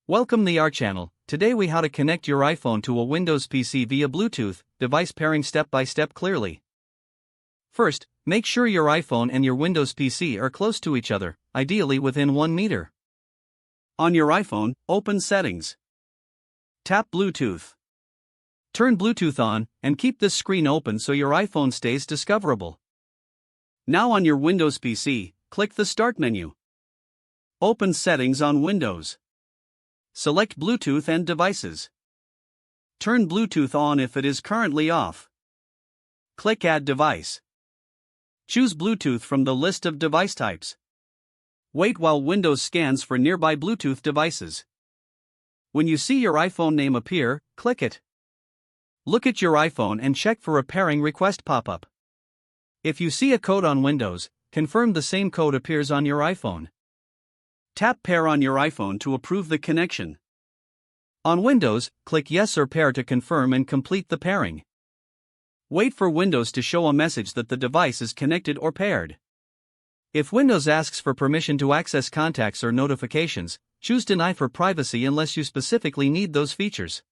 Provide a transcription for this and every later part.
Welcome to our channel. Today we how to connect your iPhone to a Windows PC via Bluetooth, device pairing step by step clearly. First, make sure your iPhone and your Windows PC are close to each other, ideally within 1 meter. On your iPhone, open Settings. Tap Bluetooth. Turn Bluetooth on, and keep this screen open so your iPhone stays discoverable. Now on your Windows PC, click the Start menu. Open Settings on Windows. Select Bluetooth and Devices. Turn Bluetooth on if it is currently off. Click Add Device. Choose Bluetooth from the list of device types. Wait while Windows scans for nearby Bluetooth devices. When you see your iPhone name appear, click it. Look at your iPhone and check for a pairing request pop-up. If you see a code on Windows, confirm the same code appears on your iPhone. Tap Pair on your iPhone to approve the connection. On Windows, click Yes or Pair to confirm and complete the pairing. Wait for Windows to show a message that the device is connected or paired. If Windows asks for permission to access contacts or notifications, choose Deny for privacy unless you specifically need those features.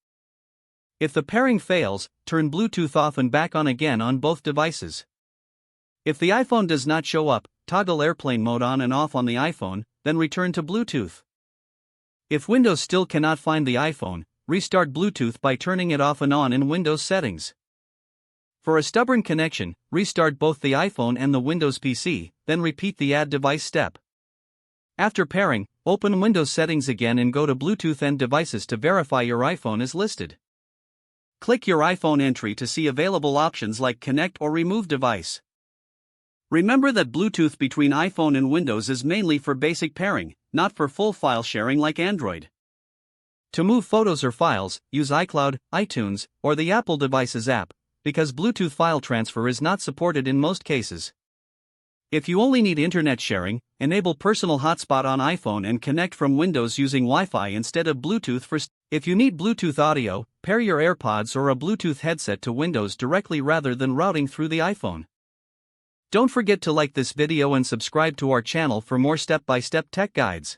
If the pairing fails, turn Bluetooth off and back on again on both devices. If the iPhone does not show up, toggle airplane mode on and off on the iPhone, then return to Bluetooth. If Windows still cannot find the iPhone, restart Bluetooth by turning it off and on in Windows settings. For a stubborn connection, restart both the iPhone and the Windows PC, then repeat the Add Device step. After pairing, open Windows settings again and go to Bluetooth and Devices to verify your iPhone is listed. Click your iPhone entry to see available options like Connect or Remove Device. Remember that Bluetooth between iPhone and Windows is mainly for basic pairing, not for full file sharing like Android. To move photos or files, use iCloud, iTunes, or the Apple Devices app, because Bluetooth file transfer is not supported in most cases. If you only need internet sharing, enable Personal Hotspot on iPhone and connect from Windows using Wi-Fi instead of Bluetooth. If you need Bluetooth audio, pair your AirPods or a Bluetooth headset to Windows directly rather than routing through the iPhone. Don't forget to like this video and subscribe to our channel for more step-by-step tech guides.